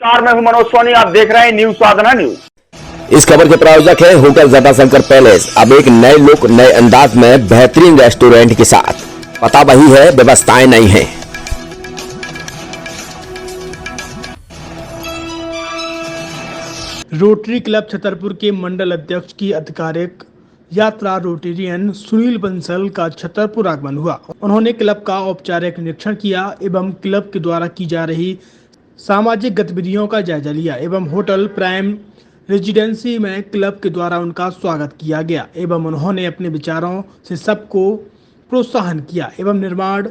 नमस्कार, मैं हूं मनोज सोनी। आप देख रहे हैं न्यूज साधना न्यूज। इस खबर के प्रायोजक है होटल जटाशंकर पैलेस। अब एक नए लुक, नए अंदाज में बेहतरीन रेस्टोरेंट के साथ। पता वही है, व्यवस्थाएं नहीं है। रोटरी क्लब छतरपुर के मंडल अध्यक्ष की आधिकारिक यात्रा रोटेरियन सुनील बंसल का छतरपुर आगमन हुआ। उन्होंने क्लब का औपचारिक निरीक्षण किया एवं क्लब के द्वारा की जा रही सामाजिक गतिविधियों का जायजा लिया एवं होटल प्राइम रेजिडेंसी में क्लब के द्वारा उनका स्वागत किया गया एवं उन्होंने अपने विचारों से सबको प्रोत्साहन किया एवं निर्माण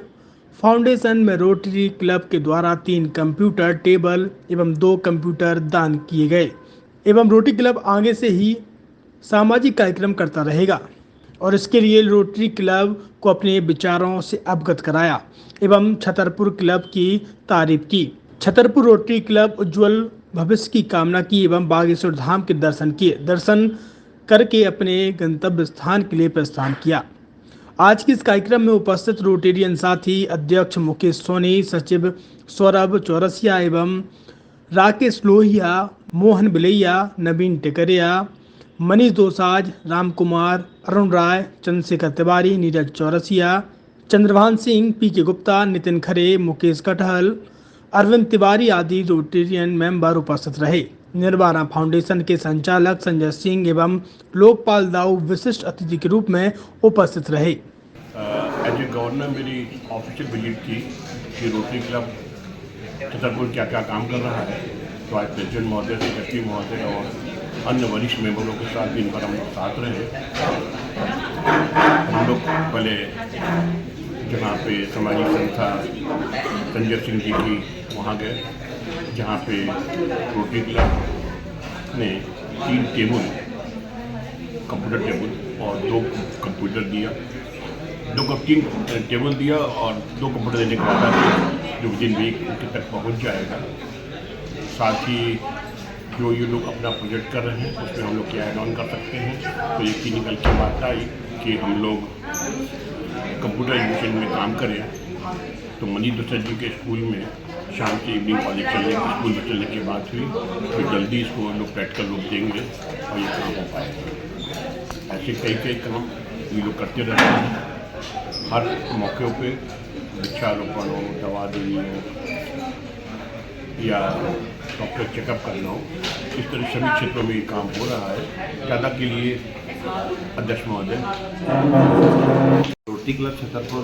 फाउंडेशन में रोटरी क्लब के द्वारा 3 कंप्यूटर टेबल एवं 2 कंप्यूटर दान किए गए एवं रोटरी क्लब आगे से ही सामाजिक कार्यक्रम करता रहेगा और इसके लिए रोटरी क्लब को अपने विचारों से अवगत कराया एवं छतरपुर क्लब की तारीफ की। छतरपुर रोटरी क्लब उज्जवल भविष्य की कामना की एवं बागेश्वर धाम के दर्शन किए। दर्शन करके अपने गंतव्य स्थान के लिए प्रस्थान किया। आज के इस कार्यक्रम में उपस्थित रोटेरियन साथी अध्यक्ष मुकेश सोनी, सचिव सौरभ चौरसिया एवं राकेश लोहिया, मोहन बिलैया, नवीन टेकरिया, मनीष दोसाज, राम कुमार, अरुण राय, चंद्रशेखर तिवारी, नीरज चौरसिया, चंद्रभान सिंह, पी.के. गुप्ता, नितिन खरे, मुकेश कटहल, अरविंद तिवारी आदि रोटेरियन मेंबर उपस्थित रहे। निर्वाणा फाउंडेशन के संचालक संजय सिंह एवं लोकपाल दाऊ विशिष्ट अतिथि के रूप में उपस्थित रहे। एज ए गवर्नर मेरी ऑफिशियल विजिट थी कि रोटरी क्लब छतरपुर क्या क्या काम कर रहा है। तो आज प्रेसिडेंट महोदय, सेक्रेटरी महोदय और अन्य वरिष्ठ मेंबरों के साथ दिन भर हम लोग साथ रहे। हम लोग पहले जहाँ पे सामाजिक संस्था संजय सिंह जी की वहाँ गए, जहाँ पे रोटरी क्लब ने 3 टेबल, कंप्यूटर टेबल और 2 कंप्यूटर दिया। 3 टेबल दिया और 2 कंप्यूटर देने के बाद जो विदिन वीक तक पहुँच जाएगा। साथ ही जो ये लोग अपना प्रोजेक्ट कर रहे हैं उसमें हम लोग क्या ऐड ऑन कर सकते हैं। तो ये की निकल के बात आई कि हम लोग कंप्यूटर एजुकेशन में काम करें। तो मनीष दोसाज जी के स्कूल में शाम के इवनिंग कॉलेज स्कूल में चलने की बात हुई, तो जल्दी इसको हम लोग प्रैक्टिकल रूप देंगे और ये काम हो पाएगा। ऐसे कई काम ये लोग करते रहते हैं। हर मौक़ों पे वृक्षारोपण हो, दवा देनी हो या डॉक्टर चेकअप करना हो, इस तरह सभी क्षेत्रों में ये काम हो रहा है। ज़्यादा के लिए अध्यक्ष महोदय। रोटरी क्लब छतरपुर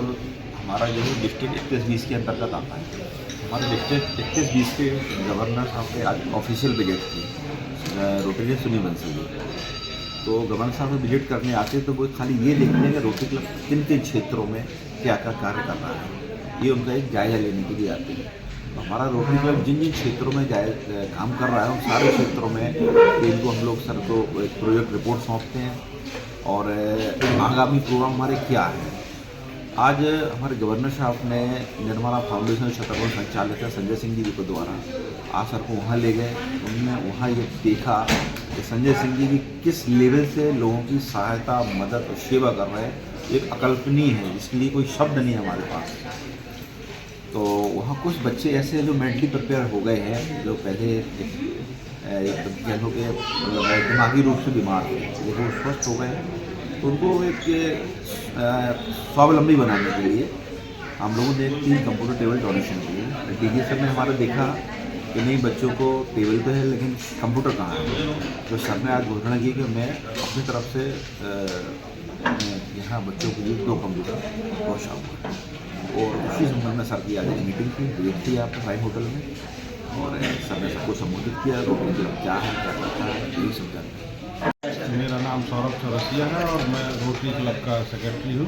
हमारा जो है डिस्ट्रिक्ट 21-20 के अंतर्गत आता है। हमारे डिस्ट्रिक्ट 21-20 के गवर्नर साहब के आज ऑफिशियल विजिट थी रोटरी सुनील बंसल जी। तो गवर्नर साहब विजिट करने आते तो वो खाली ये देखते हैं कि रोटरी क्लब किन किन क्षेत्रों में क्या क्या कार्य कर रहा है, ये उनका एक जायजा लेने के लिए आते हैं। तो हमारा रोटरी क्लब जिन जिन क्षेत्रों में काम कर रहा है उन सारे क्षेत्रों में इनको हम लोग सर को एक प्रोजेक्ट रिपोर्ट सौंपते हैं और आगामी प्रोग्राम हमारे क्या है। आज हमारे गवर्नर साहब ने निर्वाणा फाउंडेशन छतरपुर संचालक संजय सिंह जी के द्वारा आज सर को वहाँ ले गए। उन्होंने वहाँ ये देखा कि संजय सिंह जी की किस लेवल से लोगों की सहायता, मदद और सेवा कर रहे हैं। एक अकल्पनीय है, जिसके लिए कोई शब्द नहीं है हमारे पास। तो वहाँ कुछ बच्चे ऐसे जो मेंटली प्रिपेयर हो गए हैं, जो पहले कह लो कि दिमागी रूप से बीमार थे, लेकिन वो स्वस्थ हो गए। तो उनको एक स्वावलंबी बनाने के लिए हम लोगों ने 3 कंप्यूटर टेबल डोनेशन किए। डीजी सर ने हमारा देखा कि नहीं, बच्चों को टेबल तो है लेकिन कंप्यूटर कहाँ है। तो सर ने आज घोषणा की कि मैं अपनी तरफ से यहाँ बच्चों के लिए 2 कंप्यूटर पहुँचाऊँगा। और उसी संबंध में सर की आज मीटिंग थी, विजिट थी आपके प्राइम होटल में, और सर ने सबको संबोधित किया। रोटरी क्लब क्या है, क्या करता है, यही समझा। मेरा नाम सौरभ चौरसिया है और मैं रोटरी क्लब का सेक्रेटरी हूँ,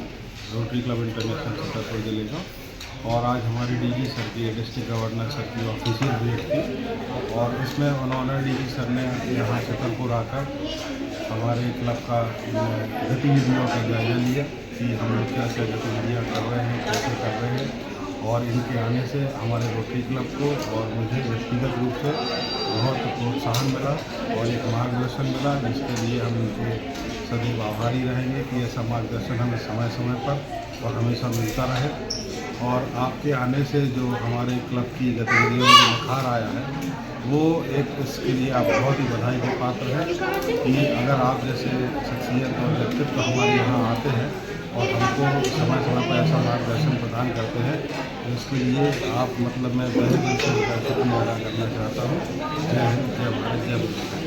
रोटरी क्लब इंटरनेशनल छतरपुर जिले का। और आज हमारी डीजी सर की, डिस्ट्रिक्ट गवर्नर सर की ऑफिशियल विजिट थी और इसमें उन्होंने डीजी सर ने यहाँ छतरपुर आकर हमारे क्लब का गतिविधियों का जायजा लिया कि हम लोग क्या क्या गतिविधियाँ कर रहे हैं, कैसे कर रहे हैं। और इनके आने से हमारे रोटरी क्लब को और मुझे व्यक्तिगत रूप से बहुत प्रोत्साहन मिला और एक मार्गदर्शन मिला, जिसके लिए हम इनके सदैव आभारी रहेंगे कि ऐसा मार्गदर्शन हमें समय समय पर और हमेशा मिलता रहे। और आपके आने से जो हमारे क्लब की गतिविधियों में निखार आया है, वो एक इसके लिए आप बहुत ही बधाई के पात्र हैं कि अगर आप जैसे शख्सियत और व्यक्तित्व हमारे यहाँ आते हैं और हमको समय समय पर ऐसा मार्गदर्शन प्रदान करते हैं, इसके लिए आप मतलब मैं तहे दिल से उनका शुक्रिया अदा करना चाहता हूँ। जय हिंद, जय भारत, जय बुजुर्ग।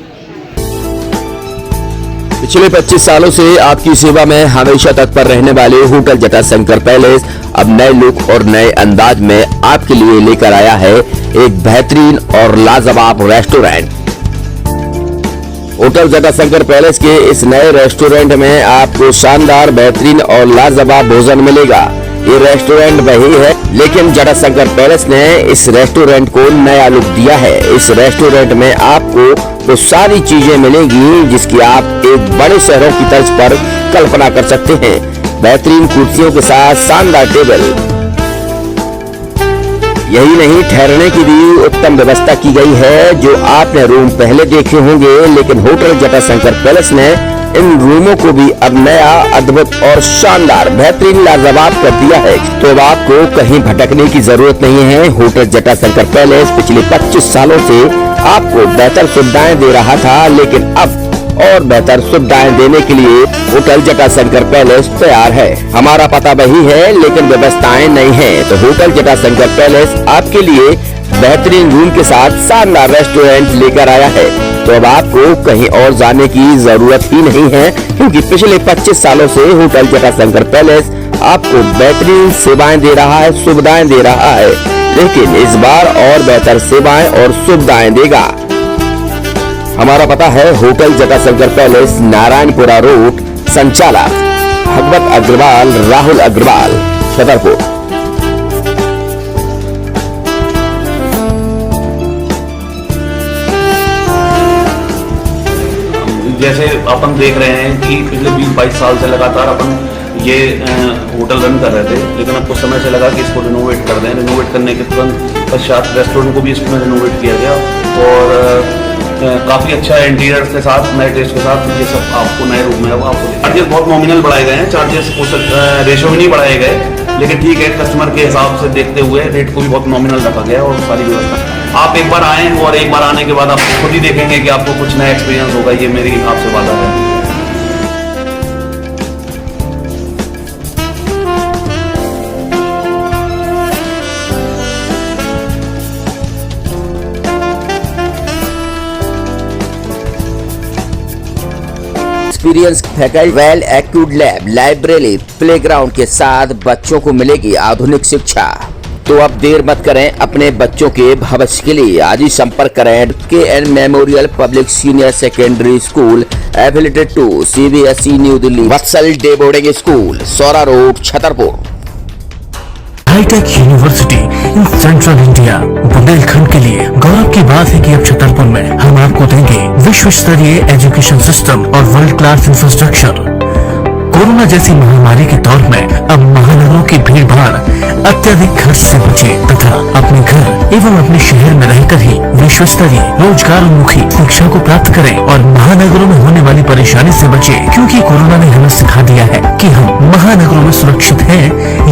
पिछले 25 सालों से आपकी सेवा में हमेशा तत्पर रहने वाले होटल जटाशंकर पैलेस अब नए लुक और नए अंदाज में आपके लिए लेकर आया है एक बेहतरीन और लाजवाब रेस्टोरेंट। होटल जटाशंकर पैलेस के इस नए रेस्टोरेंट में आपको शानदार, बेहतरीन और लाजवाब भोजन मिलेगा। ये रेस्टोरेंट वही है, लेकिन जटाशंकर पैलेस ने इस रेस्टोरेंट को नया लुक दिया है। इस रेस्टोरेंट में आपको वो सारी चीजें मिलेंगी जिसकी आप एक बड़े शहरों की तर्ज पर कल्पना कर सकते हैं। बेहतरीन कुर्सियों के साथ शानदार टेबल, यही नहीं, ठहरने की भी उत्तम व्यवस्था की गई है। जो आपने रूम पहले देखे होंगे, लेकिन होटल जटाशंकर पैलेस ने इन रूमों को भी अब नया, अद्भुत और शानदार, बेहतरीन, लाजवाब कर दिया है। तो अब आपको कहीं भटकने की जरूरत नहीं है। होटल जटाशंकर पैलेस पिछले 25 सालों से आपको बेहतर सुविधाएं दे रहा था, लेकिन अब और बेहतर सुविधाएं देने के लिए होटल जटाशंकर पैलेस तैयार है। हमारा पता वही है, लेकिन व्यवस्थाएं नहीं है। तो होटल जटाशंकर पैलेस आपके लिए बेहतरीन रूम के साथ शानदार रेस्टोरेंट लेकर आया है। तो अब आपको कहीं और जाने की जरूरत ही नहीं है, क्योंकि पिछले 25 सालों से होटल जटाशंकर पैलेस आपको बेहतरीन सेवाएं दे रहा है, सुविधाएं दे रहा है, लेकिन इस बार और बेहतर सेवाएं और सुविधाएं देगा। हमारा पता है hotel Jatashankar palace, Narayanpura road, संचालक भगवत अग्रवाल, राहुल अग्रवाल, छतरपुर। जैसे अपन देख रहे हैं कि पिछले 20-22 साल से लगातार अपन ये होटल रन कर रहे थे, लेकिन अब कुछ समय से लगा कि इसको रिनोवेट कर दें। रिनोवेट करने के तुरंत पश्चात रेस्टोरेंट को भी इसमें रिनोवेट किया गया और काफ़ी अच्छा इंटीरियर के साथ, नए टेस्ट के साथ ये सब आपको नए रूम में अब आपको चार्जेस बहुत नॉमिनल बढ़ाए गए हैं। चार्जेस उस रेशो में नहीं बढ़ाए गए, लेकिन ठीक है, कस्टमर के हिसाब से देखते हुए रेट को भी बहुत नॉमिनल रखा गया और सारी व्यवस्था। आप एक बार आएँ और एक बार आने के बाद आप खुद ही देखेंगे कि आपको कुछ नया एक्सपीरियंस होगा। ये मेरी आपसे वादा है। Experience faculty, well accrued lab, library, playground के साथ बच्चों को मिलेगी आधुनिक शिक्षा। तो अब देर मत करें, अपने बच्चों के भविष्य के लिए आज ही संपर्क करें KN memorial public senior secondary school, affiliated to CBSE new Delhi, Vatsal day boarding school, Saura road, Chhatarpur. High tech university in central India, Bundelkhand के लिए गौरव की बात है कि अब छतरपुर में हम आपको देंगे विश्व स्तरीय एजुकेशन सिस्टम और वर्ल्ड क्लास इंफ्रास्ट्रक्चर। कोरोना जैसी महामारी के दौर में अब महानगरों की भीड़ भाड़, अत्यधिक खर्च से बचे तथा अपने घर एवं अपने शहर में रहकर ही विश्व स्तरीय रोजगार उन्मुखी शिक्षा को प्राप्त करें और महानगरों में होने वाली परेशानी से बचे, क्योंकि कोरोना ने हमें सिखा दिया है कि हम महानगरों में सुरक्षित हैं।